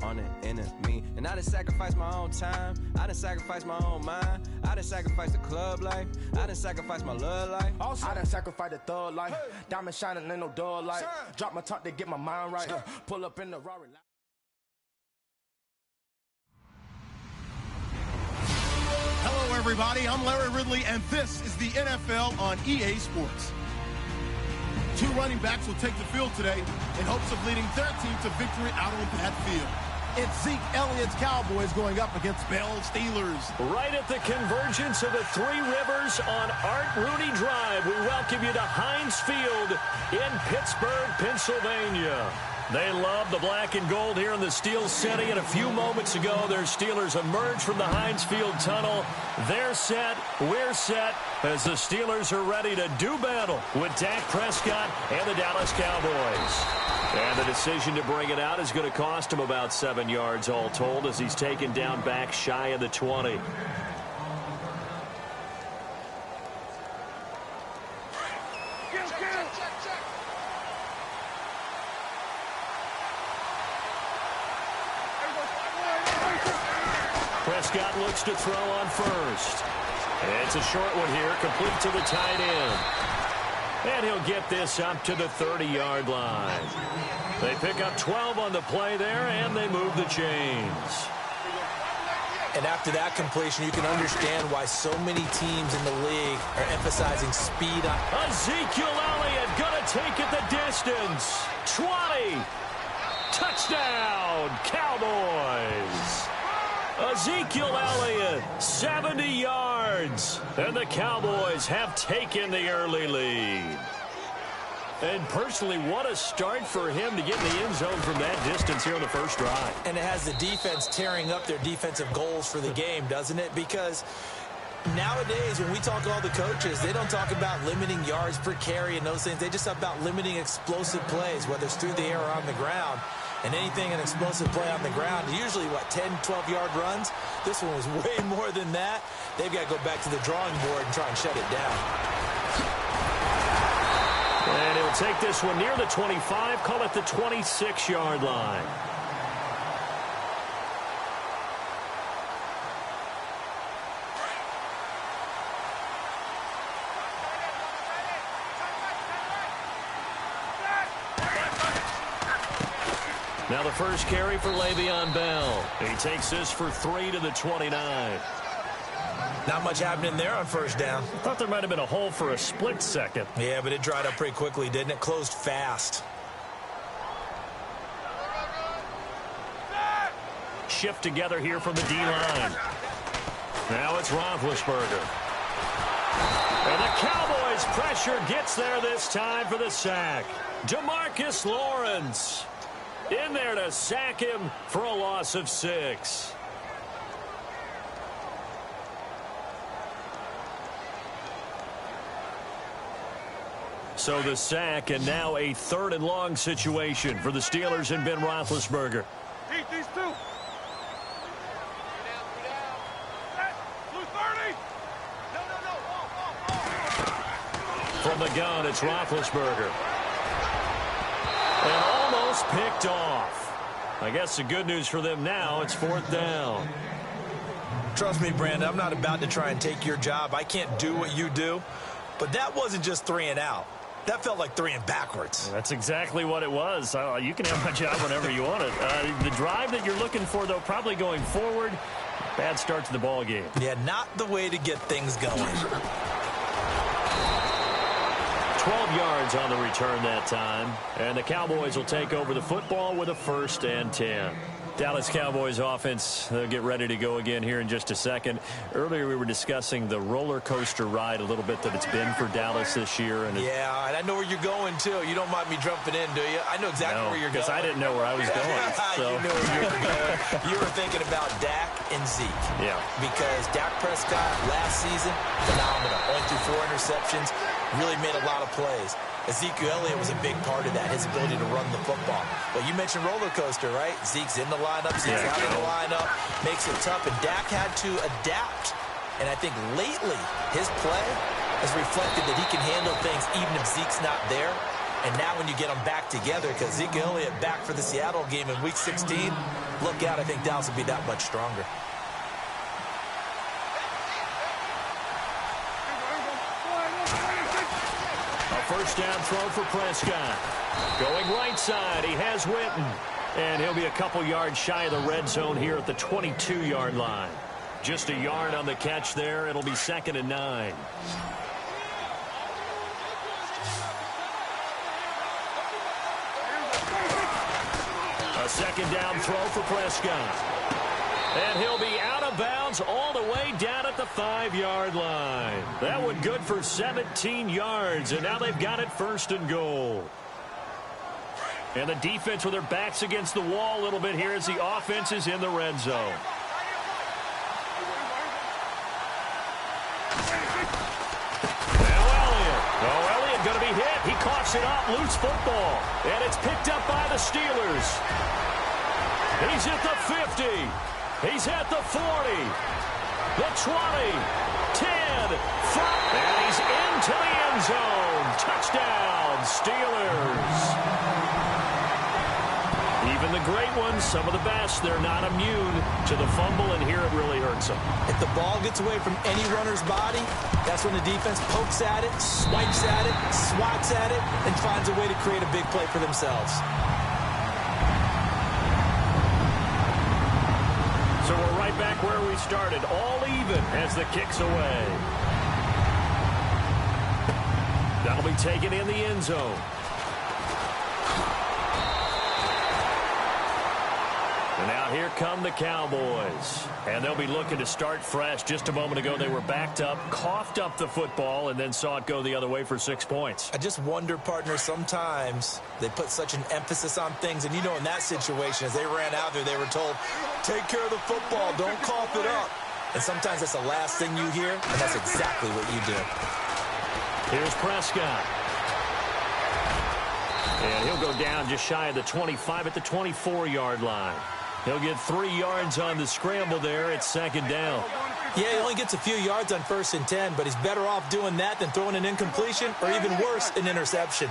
on the enemy. And I done sacrificed my own time, I done sacrificed my own mind, I done sacrificed the club life, I done sacrificed my love life. I done sacrificed the thug life, diamond shining in no dull light. Drop my top to get my mind right, pull up in the Rari. Hello, everybody. I'm Larry Ridley, and this is the NFL on EA Sports. Two running backs will take the field today in hopes of leading their team to victory out on that field. It's Zeke Elliott's Cowboys going up against Bell's Steelers. Right at the convergence of the Three Rivers on Art Rooney Drive, we welcome you to Heinz Field in Pittsburgh, Pennsylvania. They love the black and gold here in the Steel City, and a few moments ago, their Steelers emerged from the Heinz Field tunnel. They're set, we're set, as the Steelers are ready to do battle with Dak Prescott and the Dallas Cowboys. And the decision to bring it out is going to cost him about 7 yards all told, as he's taken down back shy of the 20. Prescott looks to throw on first. It's a short one here, complete to the tight end. And he'll get this up to the 30-yard line. They pick up 12 on the play there, and they move the chains. And after that completion, you can understand why so many teams in the league are emphasizing speed. Ezekiel Elliott gonna take it the distance. 20. Touchdown, Cowboys. Ezekiel Elliott, 70 yards. And the Cowboys have taken the early lead. And personally, what a start for him to get in the end zone from that distance here on the first drive. And it has the defense tearing up their defensive goals for the game, doesn't it? Because nowadays, when we talk to all the coaches, they don't talk about limiting yards per carry and those things. They just talk about limiting explosive plays, whether it's through the air or on the ground. And anything an explosive play on the ground, usually, 10, 12-yard runs? This one was way more than that. They've got to go back to the drawing board and try and shut it down. And he'll take this one near the 25, call it the 26-yard line. Now the first carry for Le'Veon Bell. He takes this for 3 to the 29. Not much happening there on first down. I thought there might have been a hole for a split second. Yeah, but it dried up pretty quickly, didn't it? Closed fast. Shift together here from the D-line. Now it's Roethlisberger. And the Cowboys' pressure gets there this time for the sack. DeMarcus Lawrence in there to sack him for a loss of 6. So the sack, and now a 3rd and long situation for the Steelers and Ben Roethlisberger. Eat these two. From the gun, it's Roethlisberger. And almost picked off. I guess the good news for them now, it's 4th down. Trust me, Brandon, I'm not about to try and take your job. I can't do what you do. But that wasn't just 3 and out. That felt like 3 and backwards. That's exactly what it was. You can have my job whenever you want it. The drive that you're looking for, though, probably going forward, bad start to the ball game. Yeah, not the way to get things going. 12 yards on the return that time. And the Cowboys will take over the football with a 1st and 10. Dallas Cowboys offense, they'll get ready to go again here in just a second. Earlier we were discussing the roller coaster ride a little bit that it's been for Dallas this year. And yeah, and I know where you're going, too. You don't mind me jumping in, do you? I know exactly where you're going. Because I didn't know where I was going. So. You knew where you were going. You were thinking about Dak and Zeke. Yeah. Because Dak Prescott last season, phenomenal. Only threw 4 interceptions, really made a lot of plays. Ezekiel Elliott was a big part of that, his ability to run the football. But you mentioned roller coaster, right? Zeke's in the lineup, Zeke's out of the lineup, makes it tough, and Dak had to adapt. And I think lately, his play has reflected that he can handle things even if Zeke's not there. And now when you get them back together, because Ezekiel Elliott back for the Seattle game in Week 16, look out, I think Dallas will be that much stronger. A first down throw for Prescott. Going right side, he has Witten. And he'll be a couple yards shy of the red zone here at the 22-yard line. Just a yard on the catch there. It'll be 2nd and 9. A second down throw for Prescott. And he'll be out of bounds all the way down at the 5-yard line. That one good for 17 yards, and now they've got it 1st and goal. And the defense with their backs against the wall a little bit here as the offense is in the red zone. Now Elliott. Oh, Elliott going to be hit. He coughs it up. Loose football. And it's picked up by the Steelers. He's at the 50. He's at the 40. The 20. 10. 5. And he's into the end zone. Touchdown, Steelers. Even the great ones, some of the best, they're not immune to the fumble, and here it really hurts them. If the ball gets away from any runner's body, that's when the defense pokes at it, swipes at it, swats at it, and finds a way to create a big play for themselves. So we're right back where we started, all even as the kick's away. That'll be taken in the end zone. And now here come the Cowboys. And they'll be looking to start fresh. Just a moment ago, they were backed up, coughed up the football, and then saw it go the other way for 6 points. I just wonder, partner, sometimes they put such an emphasis on things. And, you know, in that situation, as they ran out there, they were told, take care of the football, don't cough it up. And sometimes that's the last thing you hear, and that's exactly what you do. Here's Prescott. And he'll go down just shy of the 25 at the 24-yard line. He'll get 3 yards on the scramble there. It's 2nd down. Yeah, he only gets a few yards on 1st and 10, but he's better off doing that than throwing an incompletion or even worse, an interception.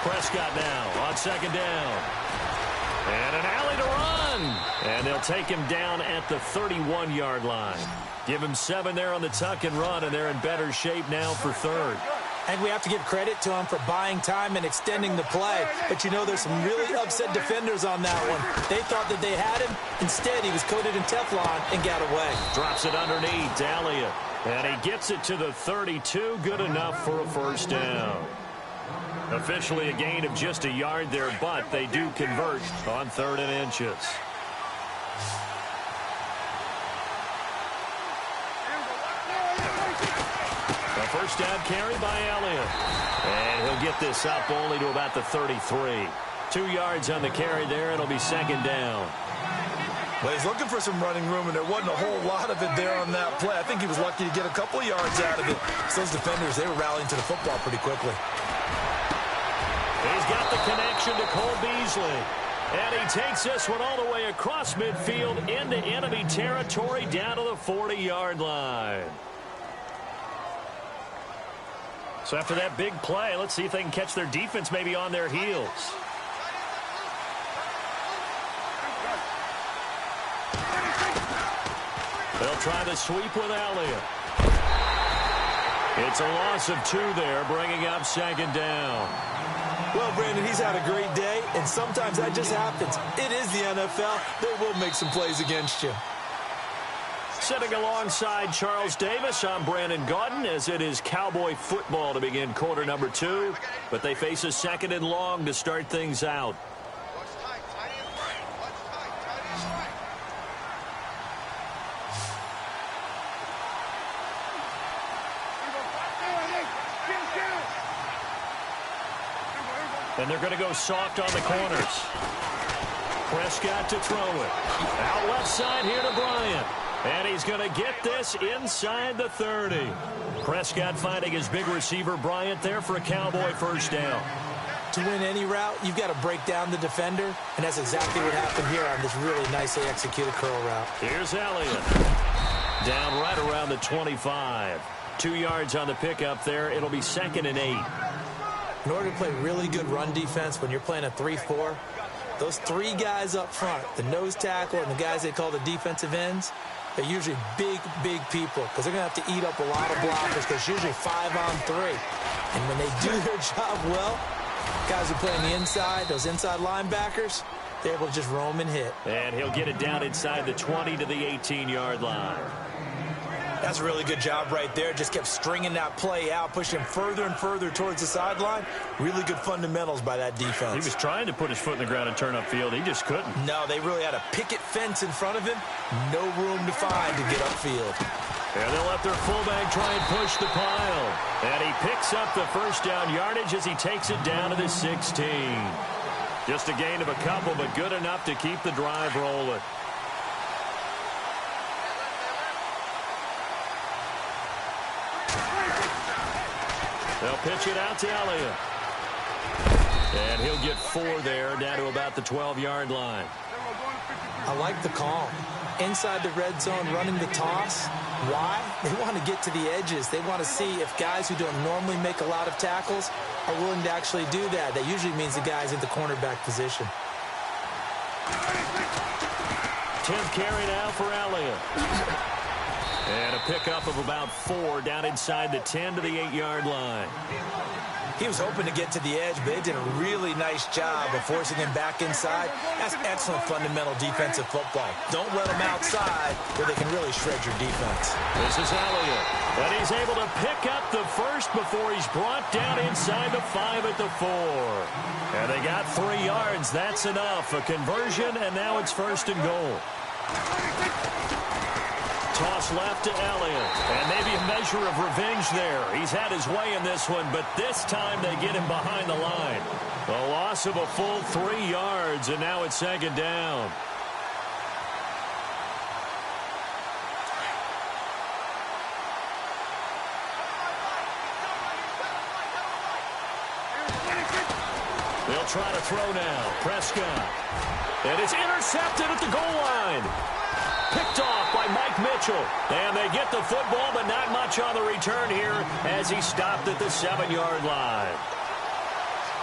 Prescott now on 2nd down. And an alley to run. And they'll take him down at the 31-yard line. Give him 7 there on the tuck and run, and they're in better shape now for 3rd. And we have to give credit to him for buying time and extending the play. But, you know, there's some really upset defenders on that one. They thought that they had him. Instead, he was coated in Teflon and got away. Drops it underneath, Elliott. And he gets it to the 32. Good enough for a 1st down. Officially a gain of just a yard there, but they do convert on 3rd and inches. First down carry by Elliott. And he'll get this up only to about the 33. 2 yards on the carry there. It'll be 2nd down. Well, he's looking for some running room, and there wasn't a whole lot of it there on that play. I think he was lucky to get a couple of yards out of it. So those defenders, they were rallying to the football pretty quickly. He's got the connection to Cole Beasley. And he takes this one all the way across midfield into enemy territory down to the 40-yard line. So after that big play, let's see if they can catch their defense maybe on their heels. They'll try the sweep with Elliott. It's a loss of 2 there, bringing up 2nd down. Well, Brandon, he's had a great day, and sometimes that just happens. It is the NFL. They will make some plays against you. Sitting alongside Charles Davis, I'm Brandon Gaudin, as it is Cowboy football to begin quarter number 2. But they face a 2nd and long to start things out. And they're going to go soft on the corners. Prescott to throw it. Out left side here to Bryant. And he's going to get this inside the 30. Prescott finding his big receiver Bryant there for a Cowboy 1st down. To win any route, you've got to break down the defender, and that's exactly what happened here on this really nicely executed curl route. Here's Elliott. Down right around the 25. 2 yards on the pickup there. It'll be 2nd and 8. In order to play really good run defense when you're playing a 3-4, those three guys up front, the nose tackle and the guys they call the defensive ends, they're usually big, big people because they're going to have to eat up a lot of blockers because it's usually 5-on-3. And when they do their job well, guys who play on the inside, those inside linebackers, they're able to just roam and hit. And he'll get it down inside the 20 to the 18-yard line. That's a really good job right there. Just kept stringing that play out, pushing him further and further towards the sideline. Really good fundamentals by that defense. He was trying to put his foot in the ground and turn upfield. He just couldn't. No, they really had a picket fence in front of him. No room to find to get upfield. And they'll let their fullback try and push the pile. And he picks up the first down yardage as he takes it down to the 16. Just a gain of a couple, but good enough to keep the drive rolling. They'll pitch it out to Elliott. And he'll get 4 there, down to about the 12-yard line. I like the call. Inside the red zone, running the toss. Why? They want to get to the edges. They want to see if guys who don't normally make a lot of tackles are willing to actually do that. That usually means the guy's in the cornerback position. 10th carry now for Elliott. And a pickup of about 4 down inside the 10 to the 8-yard line. He was hoping to get to the edge, but they did a really nice job of forcing him back inside. That's excellent fundamental defensive football. Don't let them outside where they can really shred your defense. This is Elliott. And he's able to pick up the first before he's brought down inside the 5 at the 4. And they got 3 yards. That's enough. A conversion, and now it's 1st and goal. Toss left to Elliott, and maybe a measure of revenge there. He's had his way in this one, but this time they get him behind the line. A loss of a full 3 yards, and now it's 2nd down. They'll try to throw now. Prescott. And it's intercepted at the goal line. Picked off by Mike Mitchell. And they get the football, but not much on the return here as he stopped at the 7-yard line.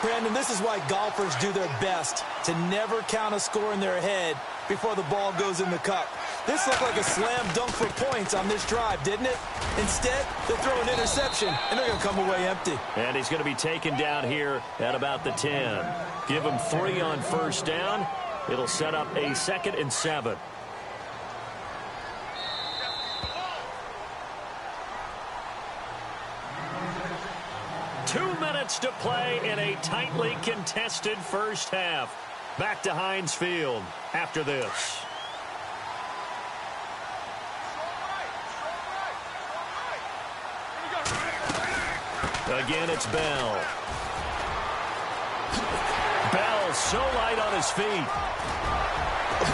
Brandon, this is why golfers do their best to never count a score in their head before the ball goes in the cup. This looked like a slam dunk for points on this drive, didn't it? Instead, they throw an interception, and they're going to come away empty. And he's going to be taken down here at about the 10. Give him 3 on 1st down. It'll set up a 2nd and 7. To play in a tightly contested first half. Back to Heinz Field after this. Again, it's Bell. Bell so light on his feet.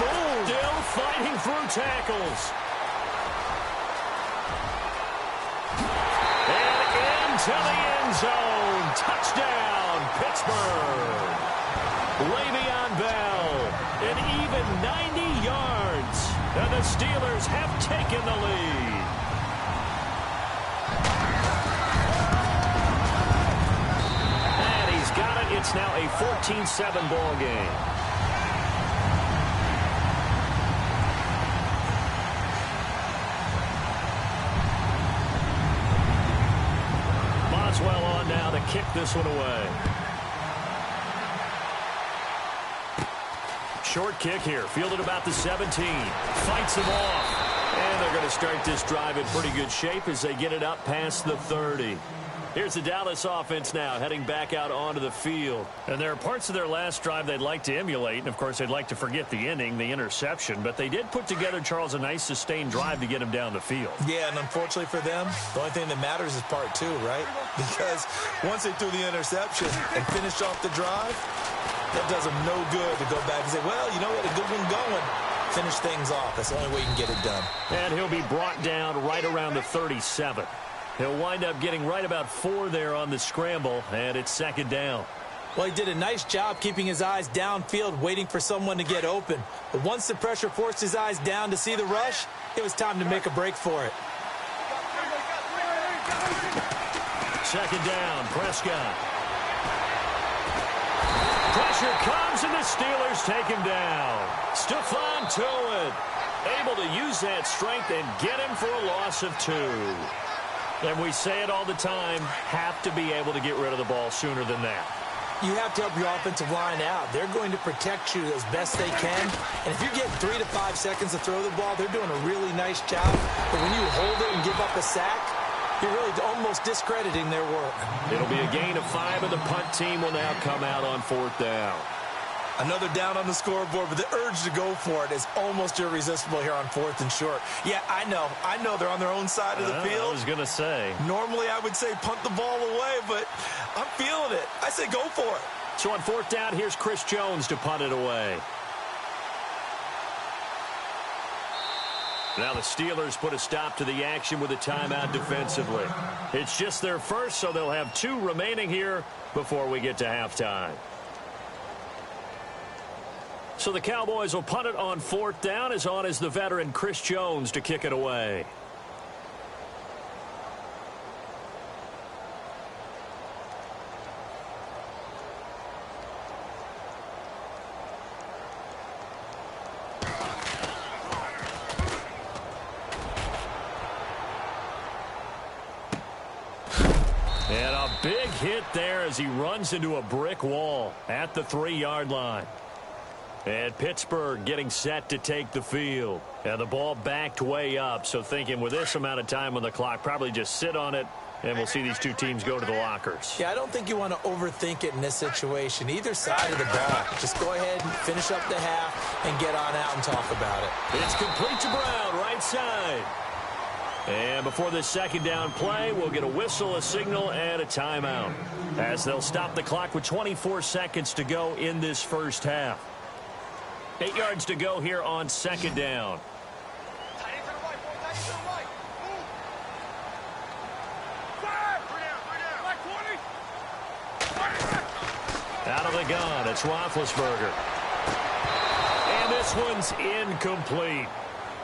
Boom. Still fighting through tackles. And into the end zone. Touchdown, Pittsburgh. Le'Veon Bell, an even 90 yards, and the Steelers have taken the lead. And he's got it. It's now a 14-7 ball game. Boswell on now to kick this one away. Short kick here, fielded about the 17. Fights him off. And they're going to start this drive in pretty good shape as they get it up past the 30. Here's the Dallas offense now, heading back out onto the field. And there are parts of their last drive they'd like to emulate. And, of course, they'd like to forget the inning, the interception. But they did put together, Charles, a nice sustained drive to get him down the field. Yeah, and unfortunately for them, the only thing that matters is part 2, right? Because once they threw the interception and finished off the drive, that does them no good to go back and say, well, you know what, a good one going. Finish things off. That's the only way you can get it done. And he'll be brought down right around the 37. He'll wind up getting right about 4 there on the scramble, and it's 2nd down. Well, he did a nice job keeping his eyes downfield, waiting for someone to get open. But once the pressure forced his eyes down to see the rush, it was time to make a break for it. 2nd down, Prescott. Pressure Pressure comes, and the Steelers take him down. Stephon Tuitt able to use that strength and get him for a loss of 2. And we say it all the time, have to be able to get rid of the ball sooner than that. You have to help your offensive line out. They're going to protect you as best they can. And if you're getting 3 to 5 seconds to throw the ball, they're doing a really nice job. But when you hold it and give up a sack, you're really almost discrediting their work. It'll be a gain of 5, and the punt team will now come out on 4th down. Another down on the scoreboard, but the urge to go for it is almost irresistible here on 4th and short. Yeah, I know they're on their own side of the field. I was going to say. Normally I would say punt the ball away, but I'm feeling it. I say go for it. So on 4th down, here's Chris Jones to punt it away. Now the Steelers put a stop to the action with a timeout defensively. It's just their first, so they'll have 2 remaining here before we get to halftime. So the Cowboys will punt it on 4th down. As on is the veteran Chris Jones to kick it away. And a big hit there as he runs into a brick wall at the 3-yard line. And Pittsburgh getting set to take the field. And the ball backed way up, so thinking with this amount of time on the clock, probably just sit on it, and we'll see these 2 teams go to the lockers. Yeah, I don't think you want to overthink it in this situation. Either side of the ball. Just go ahead and finish up the half and get on out and talk about it. It's complete to Brown, right side. And before this 2nd down play, we'll get a whistle, a signal, and a timeout, as they'll stop the clock with 24 seconds to go in this first half. 8 yards to go here on 2nd down. Out of the gun, it's Roethlisberger. And this one's incomplete.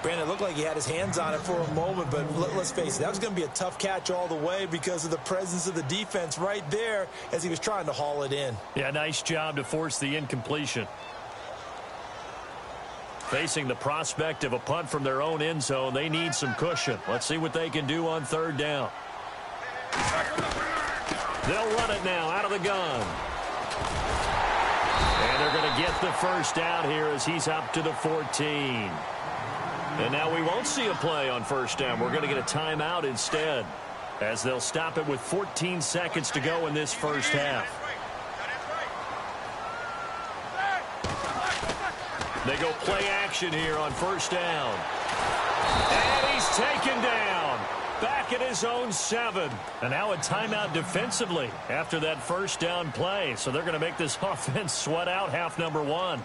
Brandon, it looked like he had his hands on it for a moment, but let's face it, that was going to be a tough catch all the way because of the presence of the defense right there as he was trying to haul it in. Yeah, nice job to force the incompletion. Facing the prospect of a punt from their own end zone, they need some cushion. Let's see what they can do on 3rd down. They'll run it now out of the gun. And they're going to get the first down here as he's up to the 14. And now we won't see a play on 1st down. We're going to get a timeout instead, as they'll stop it with 14 seconds to go in this first half. They go play action here on 1st down. And he's taken down. Back at his own 7. And now a timeout defensively after that 1st down play. So they're going to make this offense sweat out half number 1.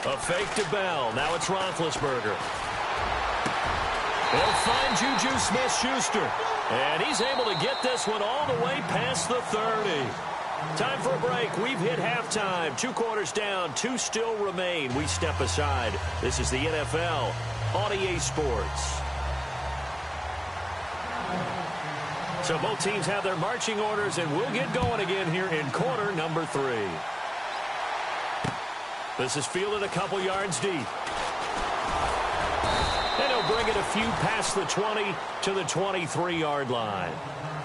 A fake to Bell. Now it's Roethlisberger. They'll find Juju Smith-Schuster. And he's able to get this one all the way past the 30. Time for a break. We've hit halftime. 2 quarters down. 2 still remain. We step aside. This is the NFL on EA Sports. So both teams have their marching orders, and we'll get going again here in quarter number 3. This is fielded a couple yards deep. And he'll bring it a few past the 20 to the 23-yard line.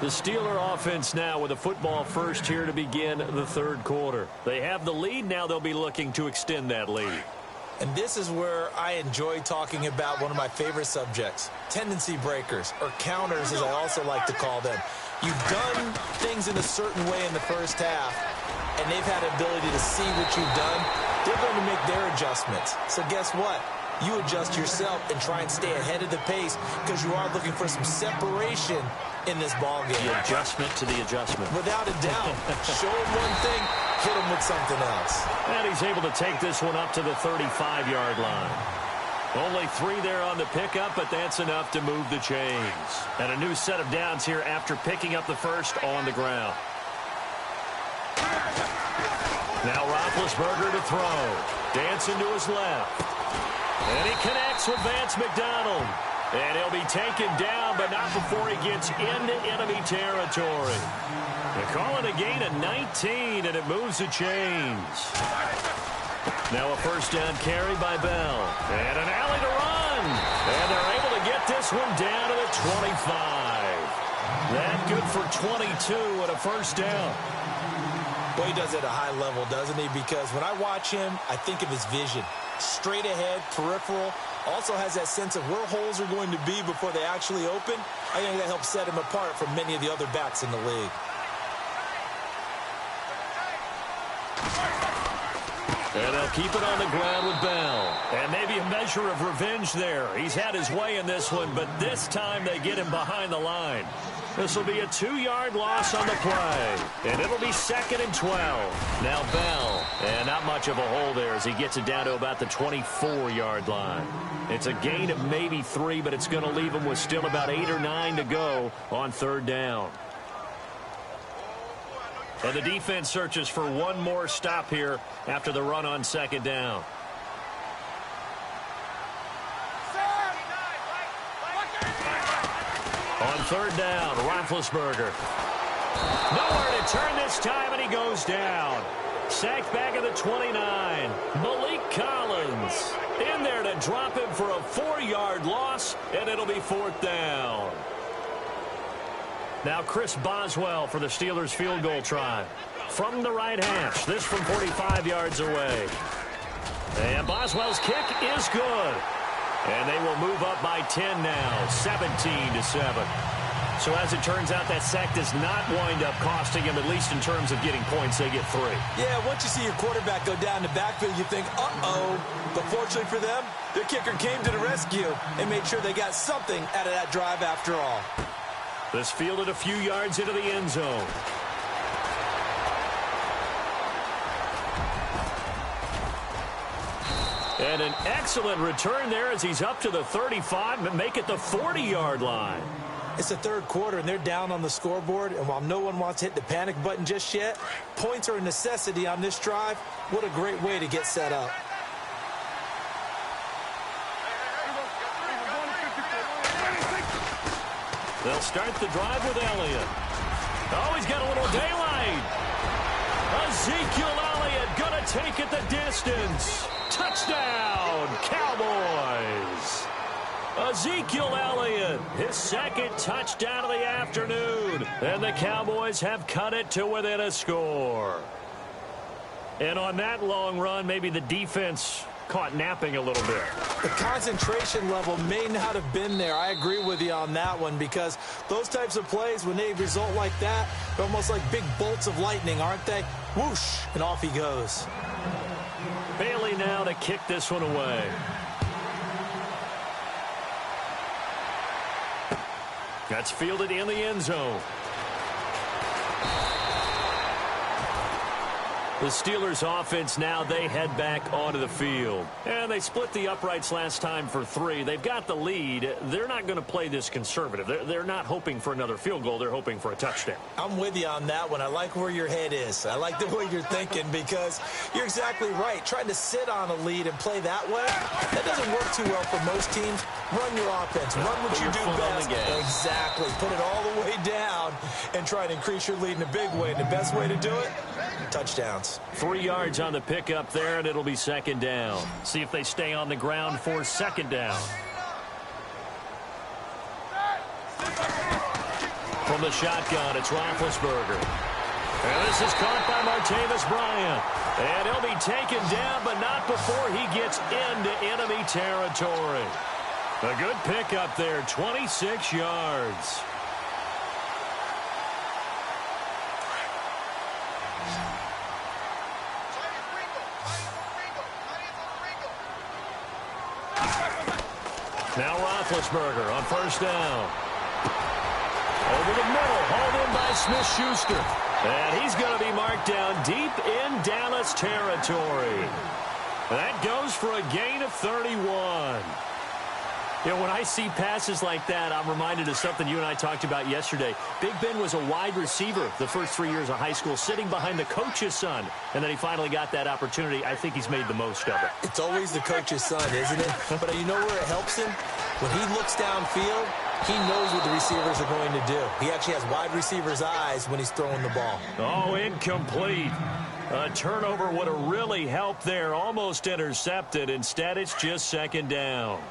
The Steeler offense now with a football first here to begin the 3rd quarter. They have the lead. Now they'll be looking to extend that lead. And this is where I enjoy talking about one of my favorite subjects, tendency breakers, or counters as I also like to call them. You've done things in a certain way in the first half, and they've had the ability to see what you've done. They're going to make their adjustments. So guess what? you adjust yourself and try and stay ahead of the pace because you are looking for some separation in this ball game. The adjustment to the adjustment. Without a doubt. Show him one thing, hit him with something else. And he's able to take this one up to the 35-yard line. Only 3 there on the pickup, but that's enough to move the chains. And a new set of downs here after picking up the first on the ground. Now Roethlisberger to throw. Dancing to his left. And he connects with Vance McDonald. And he'll be taken down, but not before he gets into enemy territory. They call it a gain of 19, and it moves the chains. Now a first down carry by Bell. And an alley to run. And they're able to get this one down to the 25. That good for 22 and a first down. Well, he does it at a high level, doesn't he? Because when I watch him, I think of his vision. Straight ahead, peripheral. Also has that sense of where holes are going to be before they actually open. I think that helps set him apart from many of the other backs in the league. And they'll keep it on the ground with Bell. And maybe a measure of revenge there. He's had his way in this one, but this time they get him behind the line. This will be a 2-yard loss on the play. And it'll be 2nd and 12. Now Bell. And not much of a hole there as he gets it down to about the 24-yard line. It's a gain of maybe 3, but it's going to leave him with still about 8 or 9 to go on 3rd down. And the defense searches for one more stop here after the run on 2nd down. On 3rd down, Roethlisberger. Nowhere to turn this time, and he goes down. Sacked back at the 29. Malik Collins in there to drop him for a 4-yard loss, and it'll be 4th down. Now Chris Boswell for the Steelers field goal try. From the right hash, this from 45 yards away. And Boswell's kick is good. And they will move up by 10 now, 17-7. So as it turns out, that sack does not wind up costing him, at least in terms of getting points. They get 3. Yeah, once you see your quarterback go down the backfield, you think, uh-oh. But fortunately for them, their kicker came to the rescue and made sure they got something out of that drive after all. This fielded a few yards into the end zone. And an excellent return there as he's up to the 35 and make it the 40-yard line. It's the 3rd quarter, and they're down on the scoreboard. And while no one wants to hit the panic button just yet, points are a necessity on this drive. What a great way to get set up. They'll start the drive with Elliott. Oh, he's got a little daylight. Ezekiel Elliott going to take it the distance. Touchdown, Cowboys. Ezekiel Elliott, his 2nd touchdown of the afternoon. And the Cowboys have cut it to within a score. And on that long run, maybe the defense caught napping a little bit. The concentration level may not have been there. I agree with you on that one, because those types of plays, when they result like that, they're almost like big bolts of lightning, aren't they? Whoosh, and off he goes. Bailey now to kick this one away. That's fielded in the end zone. The Steelers offense now, they head back onto the field. And they split the uprights last time for 3. They've got the lead. They're not going to play this conservative. They're not hoping for another field goal. They're hoping for a touchdown. I'm with you on that one. I like where your head is. I like the way you're thinking, because you're exactly right. Trying to sit on a lead and play that way, that doesn't work too well for most teams. Run your offense. Run what you do best. Exactly. Put it all the way down and try to increase your lead in a big way. And the best way to do it, touchdowns. 3 yards on the pickup there, and it'll be 2nd down. See if they stay on the ground for 2nd down. From the shotgun, it's Roethlisberger. And this is caught by Martavis Bryant. And he'll be taken down, but not before he gets into enemy territory. A good pickup there, 26 yards. Now Roethlisberger on first down. Over the middle, hauled in by Smith-Schuster. And he's going to be marked down deep in Dallas territory. That goes for a gain of 31. You know, when I see passes like that, I'm reminded of something you and I talked about yesterday. Big Ben was a wide receiver the first 3 years of high school, sitting behind the coach's son. And then he finally got that opportunity. I think he's made the most of it. It's always the coach's son, isn't it? But you know where it helps him? When he looks downfield, he knows what the receivers are going to do. He actually has wide receivers' eyes when he's throwing the ball. Oh, incomplete. A turnover would have really helped there. Almost intercepted. Instead, it's just second down.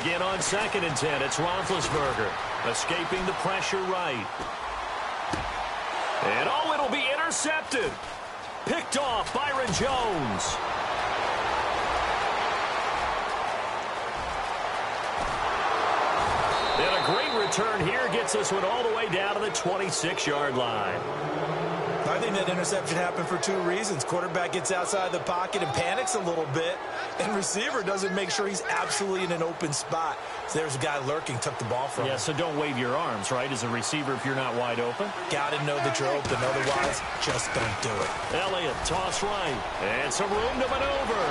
Again on 2nd and 10, it's Roethlisberger escaping the pressure right. And oh, it'll be intercepted. Picked off Byron Jones. And a great return here gets this one all the way down to the 26-yard line. I think that interception happened for 2 reasons. Quarterback gets outside the pocket and panics a little bit, and receiver doesn't make sure he's absolutely in an open spot. So there's a guy lurking, took the ball from him. Yeah, so don't wave your arms, right, as a receiver if you're not wide open. Got to know that you're open. Otherwise, just don't do it. Elliott, toss right, and some room to maneuver.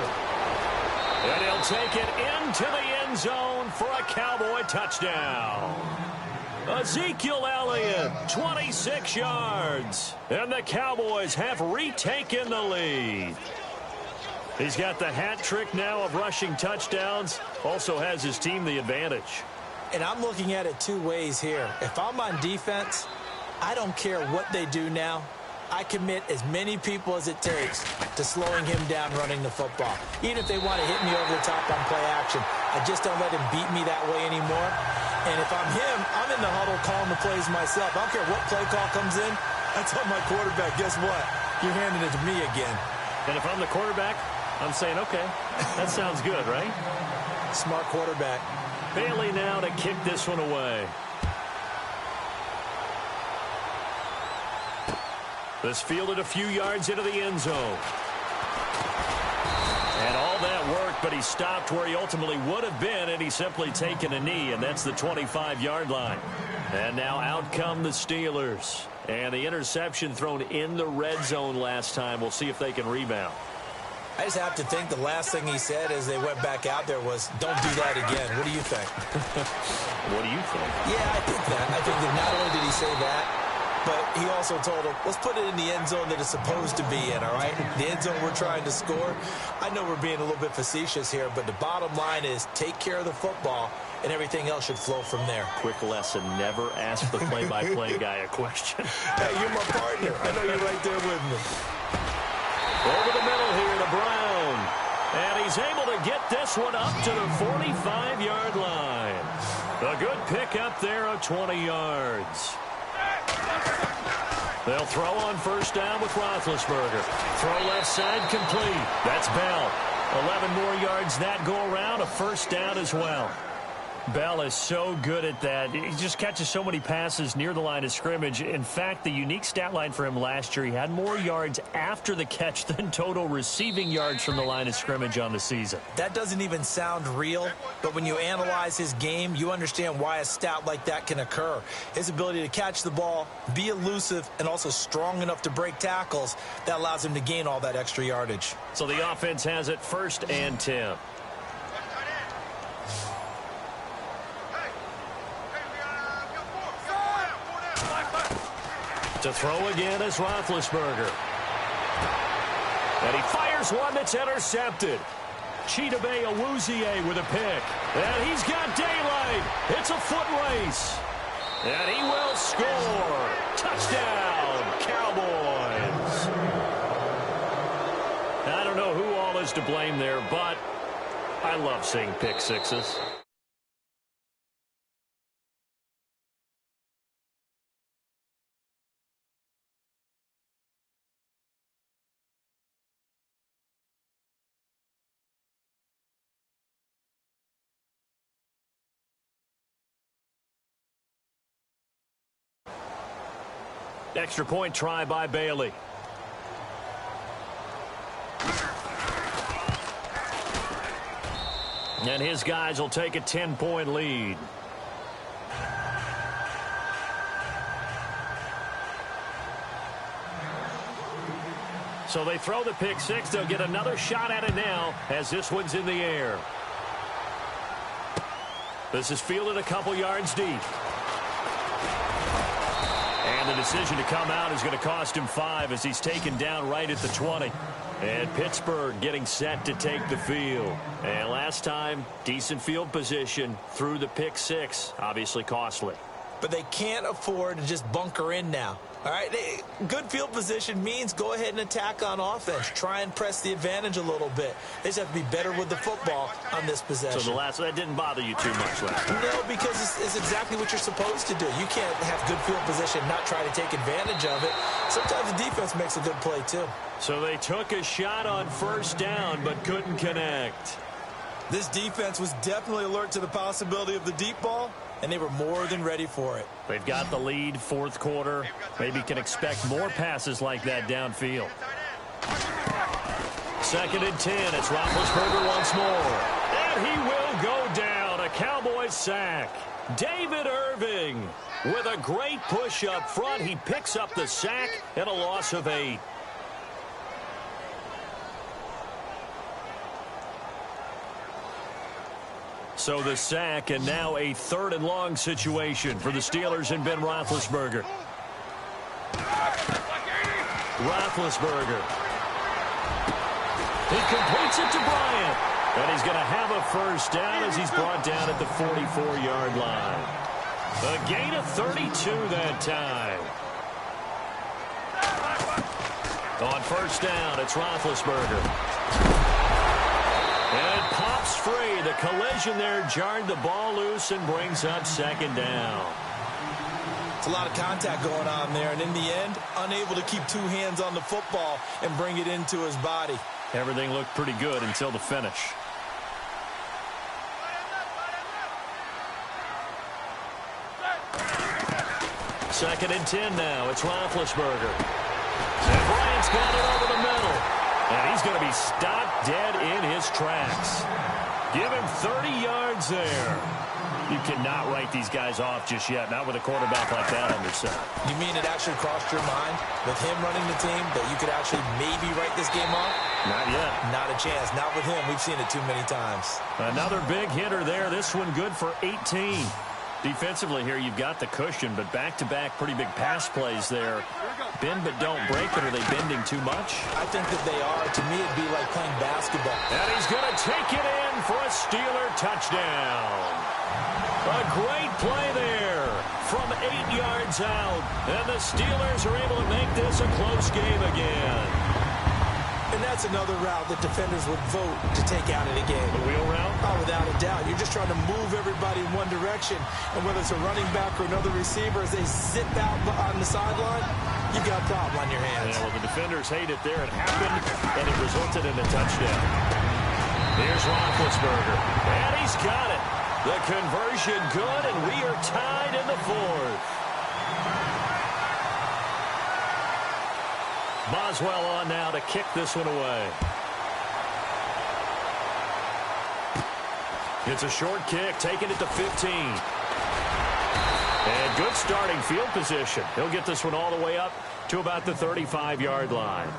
And he'll take it into the end zone for a Cowboy touchdown. Ezekiel Elliott, 26 yards. And the Cowboys have retaken the lead. He's got the hat trick now of rushing touchdowns. Also has his team the advantage. And I'm looking at it 2 ways here. If I'm on defense, I don't care what they do now. I commit as many people as it takes to slowing him down running the football. Even if they want to hit me over the top on play action, I just don't let him beat me that way anymore. And if I'm him, I'm in the huddle calling the plays myself. I don't care what play call comes in. I tell my quarterback, guess what? You're handing it to me again. And if I'm the quarterback, I'm saying, okay, that sounds good, right? Smart quarterback. Bailey now to kick this one away. This fielded a few yards into the end zone. And all that worked, but he stopped where he ultimately would have been, and he's simply taken a knee, and that's the 25-yard line. And now out come the Steelers. And the interception thrown in the red zone last time. We'll see if they can rebound. I just have to think the last thing he said as they went back out there was, don't do that again. What do you think? What do you think? Yeah, I think that. I think that not only did he say that, but he also told him, let's put it in the end zone that it's supposed to be in, all right? The end zone we're trying to score. I know we're being a little bit facetious here, but the bottom line is take care of the football, and everything else should flow from there. Quick lesson, never ask the play-by-play guy a question. Hey, you're my partner. I know you're right there with me. Over the middle here to Brown. And he's able to get this one up to the 45-yard line. A good pickup there of 20 yards. They'll throw on first down with Roethlisberger. Throw left side complete. That's Bell. 11 more yards that go around. A first down as well. Bell is so good at that. He just catches so many passes near the line of scrimmage. In fact, the unique stat line for him last year, he had more yards after the catch than total receiving yards from the line of scrimmage on the season. That doesn't even sound real, but when you analyze his game, you understand why a stat like that can occur. His ability to catch the ball, be elusive, and also strong enough to break tackles, that allows him to gain all that extra yardage. So the offense has it 1st and 10. To throw again is Roethlisberger. And he fires one that's intercepted. Chidobe Awuzie with a pick. And he's got daylight. It's a foot race. And he will score. Touchdown, Cowboys. I don't know who all is to blame there, but I love seeing pick sixes. Extra point try by Bailey. And his guys will take a 10-point lead. So they throw the pick six. They'll get another shot at it now as this one's in the air. This is fielded a couple yards deep. And the decision to come out is going to cost him 5 as he's taken down right at the 20. And Pittsburgh getting set to take the field. And last time, decent field position through the pick six. Obviously costly. But they can't afford to just bunker in now. All right, good field position means go ahead and attack on offense. Try and press the advantage a little bit. They just have to be better with the football on this possession. So that didn't bother you too much last time? No, because it's exactly what you're supposed to do. You can't have good field position, not try to take advantage of it. Sometimes the defense makes a good play, too. So they took a shot on first down, but couldn't connect. This defense was definitely alert to the possibility of the deep ball, and they were more than ready for it. They've got the lead, fourth quarter. Maybe can expect more passes like that downfield. 2nd and 10. It's Roethlisberger once more. And he will go down. A Cowboys sack. David Irving with a great push up front. He picks up the sack and a loss of 8. So the sack, and now a 3rd and long situation for the Steelers and Ben Roethlisberger. Roethlisberger. He completes it to Bryant. And he's going to have a first down as he's brought down at the 44-yard line. A gain of 32 that time. On first down, it's Roethlisberger. And it pops free. The collision there jarred the ball loose and brings up 2nd down. It's a lot of contact going on there, and in the end, unable to keep 2 hands on the football and bring it into his body. Everything looked pretty good until the finish. Second and 10 now. It's Roethlisberger. And Bryant's got it over the middle. And he's going to be stopped dead in his tracks. Give him 30 yards there. You cannot write these guys off just yet, not with a quarterback like that under center. You mean it actually crossed your mind with him running the team that you could actually maybe write this game off? Not yet. Not a chance. Not with him. We've seen it too many times. Another big hitter there. This one good for 18. Defensively here, you've got the cushion, but back-to-back pretty big pass plays there. Bend but don't break it. Are they bending too much? I think that they are. To me, it'd be like playing basketball. And he's going to take it in for a Steeler touchdown. A great play there from 8 yards out. And the Steelers are able to make this a close game again. And that's another route that defenders would vote to take out of the game. The wheel route? Oh, without a doubt. You're just trying to move everybody in one direction. And whether it's a running back or another receiver, as they zip out on the sideline, you've got a problem on your hands. Yeah, well, the defenders hate it there. It happened, and it resulted in a touchdown. Here's Roethlisberger. And he's got it. The conversion good, and we are tied in the 4th. Boswell on now to kick this one away. It's a short kick, taking it to 15. And good starting field position. He'll get this one all the way up to about the 35-yard line.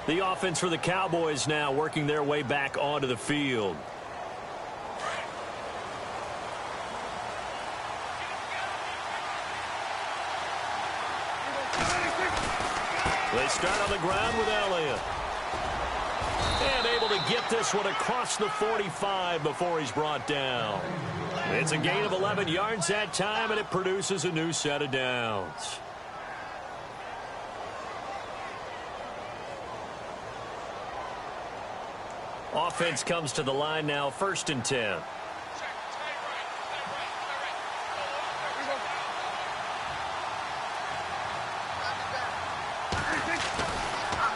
The offense for the Cowboys now working their way back onto the field. They start on the ground with Elliott. And able to get this one across the 45 before he's brought down. It's a gain of 11 yards that time, and it produces a new set of downs. Offense comes to the line now, 1st and 10.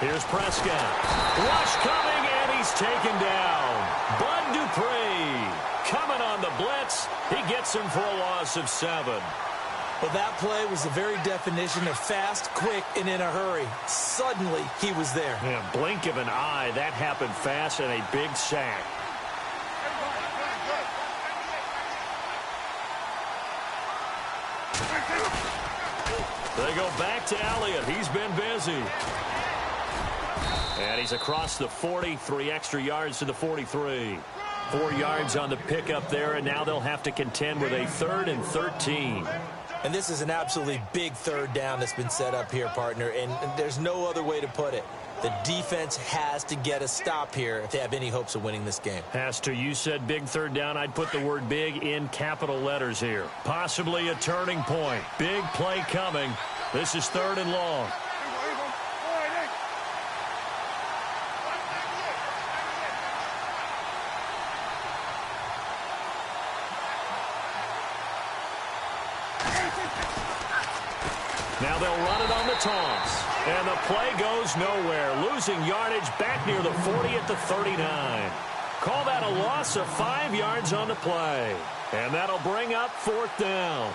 Here's Prescott. Rush coming, and he's taken down. Bud Dupree coming on the blitz. He gets him for a loss of 7. Well, that play was the very definition of fast, quick, and in a hurry. Suddenly, he was there. Yeah, blink of an eye. That happened fast and a big sack. They go back to Elliott. He's been busy. And he's across the 40, 3 extra yards to the 43. 4 yards on the pickup there, and now they'll have to contend with a 3rd and 13. And this is an absolutely big 3rd down that's been set up here, partner, and there's no other way to put it. The defense has to get a stop here if they have any hopes of winning this game. Has to. You said big 3rd down. I'd put the word big in capital letters here. Possibly a turning point. Big play coming. This is 3rd and long. Now they'll run it on the toss. And the play goes nowhere. Losing yardage back near the 40 at the 39. Call that a loss of 5 yards on the play. And that'll bring up 4th down.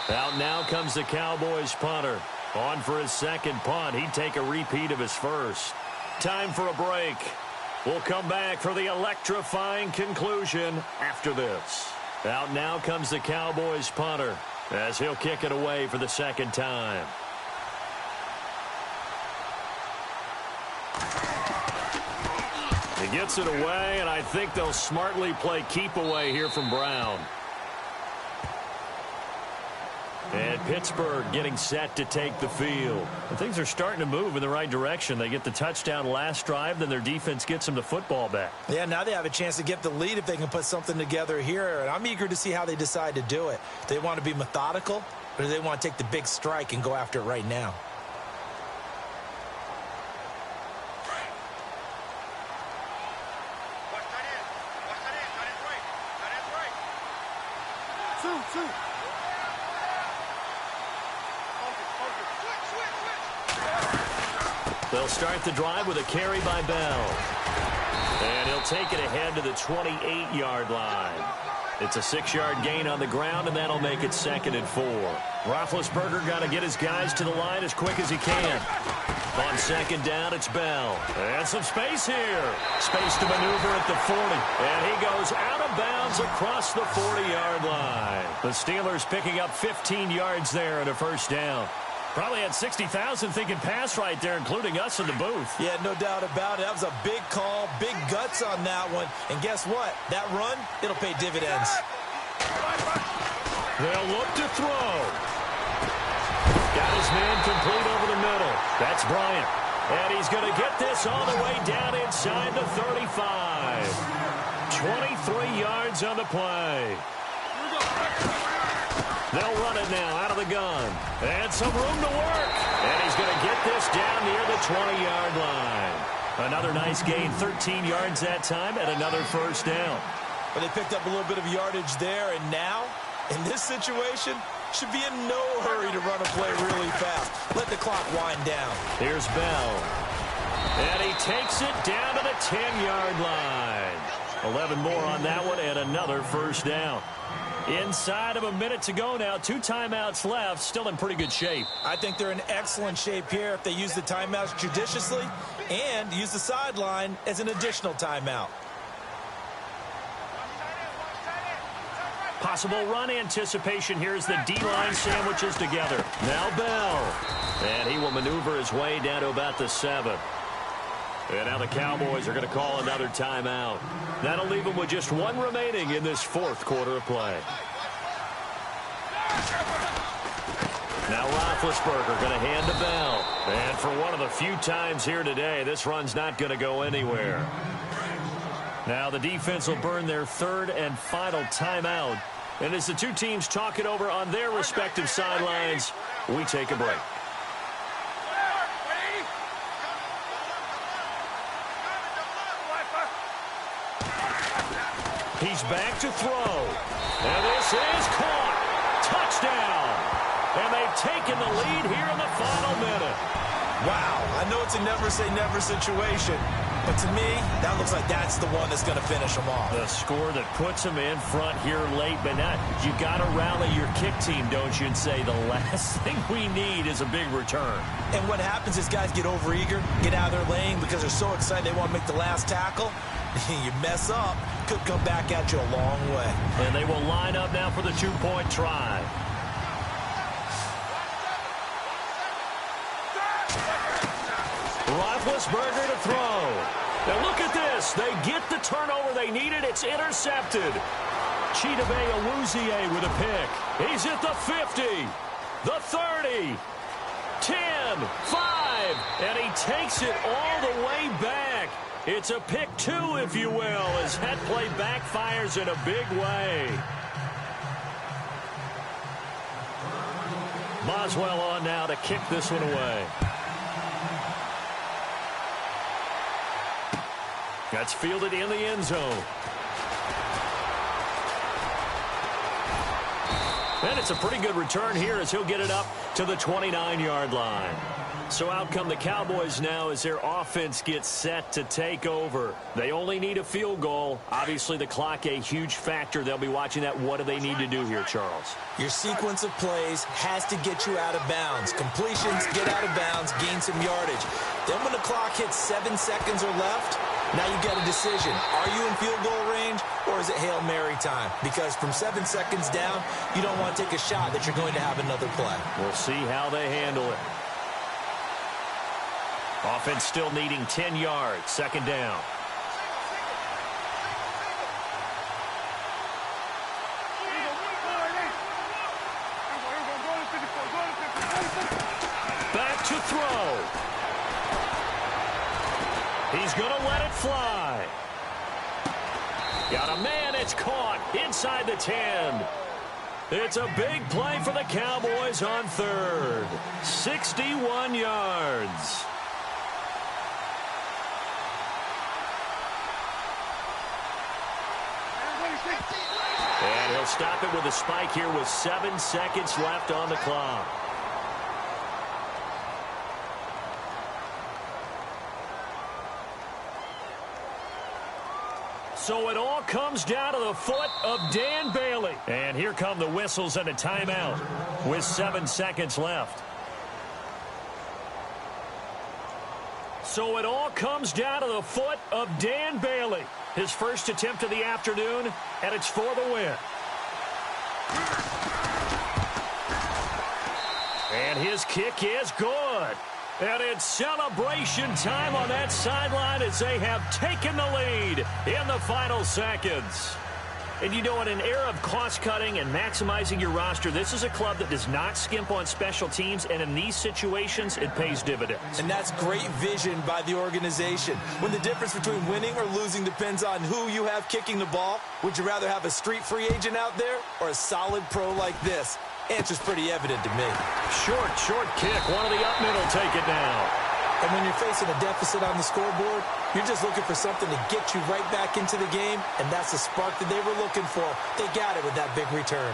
Out now comes the Cowboys punter. On for his 2nd punt. He'd take a repeat of his 1st. Time for a break. We'll come back for the electrifying conclusion after this. Out now comes the Cowboys punter, as he'll kick it away for the 2nd time. He gets it away, and I think they'll smartly play keep away here from Brown. And Pittsburgh getting set to take the field. And things are starting to move in the right direction. They get the touchdown last drive, then their defense gets them the football back. Yeah, now they have a chance to get the lead if they can put something together here. And I'm eager to see how they decide to do it. Do they want to be methodical, or do they want to take the big strike and go after it right now? They'll start the drive with a carry by Bell. And he'll take it ahead to the 28-yard line. It's a 6-yard gain on the ground, and that'll make it 2nd and 4. Roethlisberger got to get his guys to the line as quick as he can. On 2nd down, it's Bell. And some space here. Space to maneuver at the 40. And he goes out of bounds across the 40-yard line. The Steelers picking up 15 yards there and a 1st down. Probably had 60,000 thinking pass right there, including us in the booth. Yeah, no doubt about it. That was a big call, big guts on that one. And guess what? That run, it'll pay dividends. They'll look to throw. Got his man complete over the middle. That's Bryant. And he's going to get this all the way down inside the 35. 23 yards on the play. They'll run it now out of the gun. And some room to work. And he's going to get this down near the 20-yard line. Another nice gain, 13 yards that time, and another 1st down. But they picked up a little bit of yardage there, and now, in this situation, should be in no hurry to run a play really fast. Let the clock wind down. Here's Bell. And he takes it down to the 10-yard line. 11 more on that one, and another 1st down. Inside of a minute to go now. 2 timeouts left. Still in pretty good shape. I think they're in excellent shape here if they use the timeouts judiciously and use the sideline as an additional timeout. Possible run anticipation here as the D-line sandwiches together. Now Bell. And he will maneuver his way down to about the 7. And now the Cowboys are going to call another timeout. That'll leave them with just 1 remaining in this 4th quarter of play. Now Roethlisberger going to hand to Bell. And for one of the few times here today, this run's not going to go anywhere. Now the defense will burn their 3rd and final timeout. And as the two teams talk it over on their respective sidelines, we take a break. He's back to throw. And this is caught. Touchdown. And they've taken the lead here in the final minute. Wow, I know it's a never say never situation, But to me, that looks like that's the one that's going to finish them off. The score that puts them in front here late, but not. You got to rally your kick team, don't you, and say the last thing we need is a big return. And what happens is guys get overeager, get out of their lane because they're so excited they want to make the last tackle. You mess up, could come back at you a long way. And they will line up now for the two-point try. Roethlisberger to throw. Now look at this. They get the turnover they needed. It's intercepted. Chidobe Awuzie with a pick. He's at the 50, the 30, 10, 5, and he takes it all the way back. It's a pick two, if you will, as that play backfires in a big way. Boswell on now to kick this one away. That's fielded in the end zone. And it's a pretty good return here as he'll get it up to the 29-yard line. So out come the Cowboys now as their offense gets set to take over. They only need a field goal. Obviously, the clock a huge factor. They'll be watching that. What do they need to do here, Charles? Your sequence of plays has to get you out of bounds. Completions, get out of bounds, gain some yardage. Then when the clock hits 7 seconds or left, now you get a decision. Are you in field goal range or is it Hail Mary time? Because from 7 seconds down, you don't want to take a shot that you're going to have another play. We'll see how they handle it. Offense still needing 10 yards. Second down. Back to throw. He's going to let it fly. Got a man. It's caught inside the 10. It's a big play for the Cowboys on third. 61 yards. And he'll stop it with a spike here with 7 seconds left on the clock. So it all comes down to the foot of Dan Bailey. And here come the whistles and a timeout with 7 seconds left. So it all comes down to the foot of Dan Bailey. His first attempt of the afternoon, and it's for the win. And his kick is good. And it's celebration time on that sideline as they have taken the lead in the final seconds. And you know, in an era of cost-cutting and maximizing your roster, this is a club that does not skimp on special teams, and in these situations, it pays dividends. And that's great vision by the organization. When the difference between winning or losing depends on who you have kicking the ball, would you rather have a street free agent out there or a solid pro like this? Answer's pretty evident to me. Short kick. One of the up middle take it down. And when you're facing a deficit on the scoreboard, you're just looking for something to get you right back into the game, and that's the spark that they were looking for. They got it with that big return.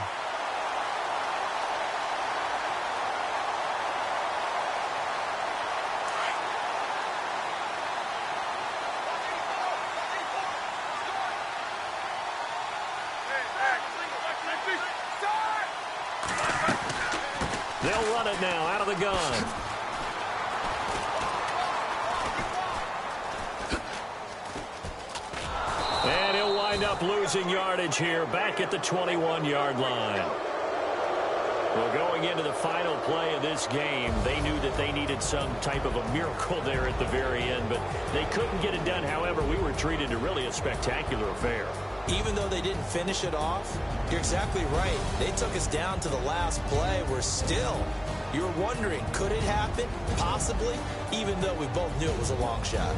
They'll run it now out of the gun. And he'll wind up losing yardage here back at the 21-yard line. Well, going into the final play of this game, they knew that they needed some type of a miracle there at the very end, but they couldn't get it done. However, we were treated to really a spectacular affair. Even though they didn't finish it off, you're exactly right. They took us down to the last play. We're still, you're wondering, could it happen? Possibly, even though we both knew it was a long shot.